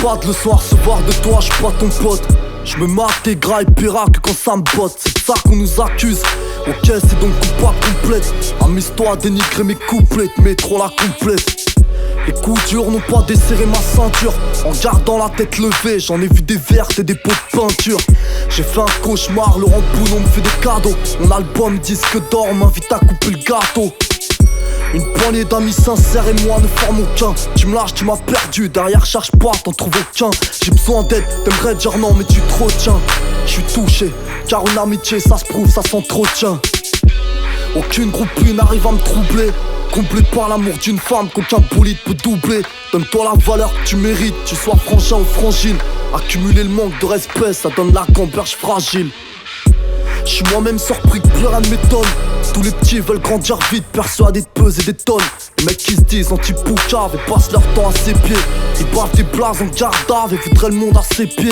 pas de leçon à recevoir de toi, j'suis pas ton pote. J'me mate tes gras et pira que quand ça me botte. C'est de ça qu'on nous accuse. Ok, c'est donc coupable complète. Amuse-toi à dénigrer mes couplets, mais trop la complète. Les coups durs n'ont pas desserré ma ceinture. En gardant la tête levée, j'en ai vu des vertes et des pots de peinture. J'ai fait un cauchemar, Laurent Bounon me fait des cadeaux. Mon album disque d'or m'invite à couper le gâteau. Une poignée d'amis sincères et moi ne forme aucun. Tu me lâches, tu m'as perdu, derrière cherche pas, t'en trouves aucun. J'ai besoin d'aide, t'aimerais dire non mais tu te retiens. J'suis touché, car une amitié ça se prouve, ça s'entretient. Aucune groupie n'arrive à me troubler. Comblé par l'amour d'une femme qu'aucun bolide peut doubler. Donne-toi la valeur que tu mérites, tu sois frangin ou frangine. Accumuler le manque de respect, ça donne la gamberge fragile. J'suis moi-même surpris que plus rien ne m'étonne. Tous les petits veulent grandir vite, persuadés de peser des tonnes. Les mecs qui se disent anti-poucaves et passent leur temps à ses pieds. Ils boivent des blazes en gardave et voudraient le monde à ses pieds.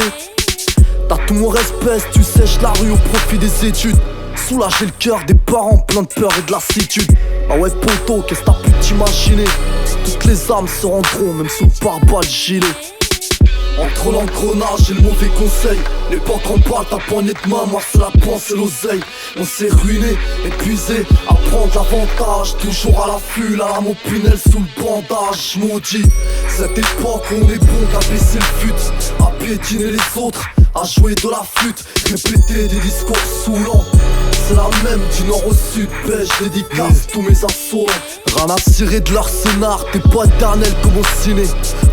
T'as tout mon respect si tu sèches la rue au profit des études. Soulager le cœur des parents pleins de peur et de lassitude. Ah ouais poto, qu'est-ce que t'as pu t'imaginer? Toutes les âmes se rendront même sous le pare-balles gilet. Entre l'engrenage et le mauvais conseil, l'époque en parle, ta poignée de main, moi c'est la pensée, l'oseille. On s'est ruiné, épuisé, à prendre l'avantage. Toujours à l'affût, la lame au punel sous le bandage. Maudit, cette époque où on est bon qu'à baisser le fut, à piétiner les autres, à jouer de la flûte, répéter des discours saoulants. C'est la même du nord au sud, pêche, dédicace tous mes insolents. Rien à cirer de leur scénar, t'es pas éternel comme au ciné.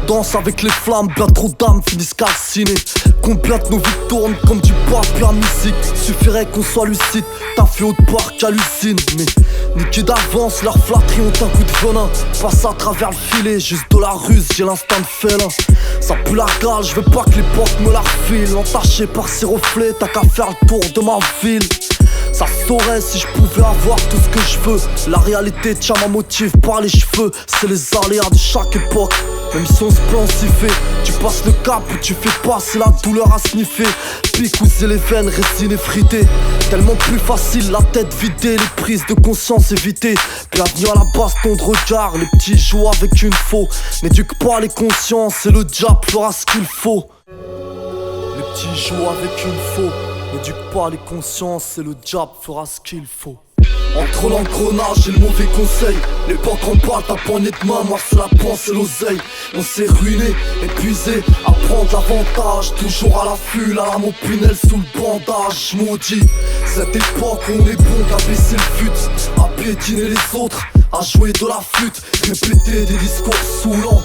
Danse avec les flammes, bien trop d'âmes finissent calcinées. Combien de nos vies tournent comme du papier à musique. Suffirait qu'on soit lucide, t'as fait haute part qu'hallucine. Mais niqués d'avance, leurs flatteries ont un coup de venin. Passe à travers le filet, juste de la ruse, j'ai l'instinct de félin. Ça pue la gale, je veux pas que les portes me la refilent. Entaché par ces reflets, t'as qu'à faire le tour de ma ville. Ça saurait si je pouvais avoir tout ce que je veux. La réalité tient ma motive par les cheveux. C'est les aléas de chaque époque. Même si on se plaint, on s'y fait. Tu passes le cap ou tu fais passer la douleur à sniffer. Picouser les veines, résine effritée. Tellement plus facile, la tête vidée, les prises de conscience évitées. Bienvenue à la baston de regard, les petits jouent avec une faux. N'éduque pas les consciences et le diable fera ce qu'il faut. Les petits jouent avec une faux. N'éduque pas les consciences et le diable fera ce qu'il faut. Entre l'engrenage et le mauvais conseil, l'époque en parle, ta poignée de main, moi c'est la pensée, l'oseille. On s'est ruiné, épuisé, à prendre l'avantage. Toujours à l'affût, la lame au punel sous le bandage. Maudit, cette époque où on est bon qu'à baisser le fut, à piétiner les autres, à jouer de la flûte, répéter des discours saoulants.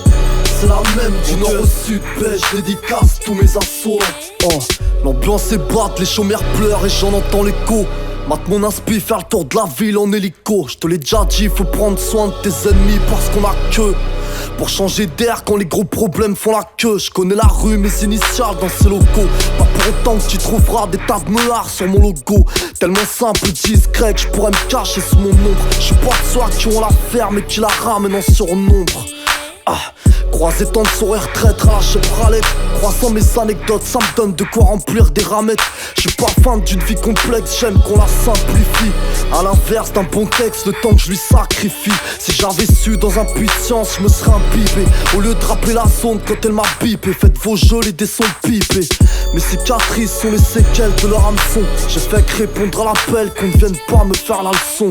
C'est la même du nord au sud, pêche, dédicace tous mes insolents. L'ambiance est batte, les chômeurs pleurent et j'en entends l'écho. Mate mon inspi, faire le tour de la ville en hélico. Je te l'ai déjà dit, faut prendre soin de tes ennemis parce qu'on a que pour changer d'air quand les gros problèmes font la queue. Je connais la rue, mes initiales dans ces locaux. Pas pour autant que tu trouveras des tas de meulards sur mon logo. Tellement simple, discret que je pourrais me cacher sous mon ombre. Je suis pas de ceux qui ont la ferme et qui la ramènent en surnombre. Croiser tant de sourires traîtres à la Chevrolet. Croisant mes anecdotes, ça me donne de quoi remplir des ramettes. Je suis pas fan d'une vie complexe, j'aime qu'on la simplifie. À l'inverse d'un bon texte, le temps que je lui sacrifie. Si j'avais su dans impuissance, je me serais imbibé. Au lieu de rappeler la zone quand elle m'a bipé. Faites vos jeux, les dés sont pipés. Mes cicatrices sont les séquelles de leur hameçon. J'ai fait que répondre à l'appel, qu'on ne vienne pas me faire la leçon.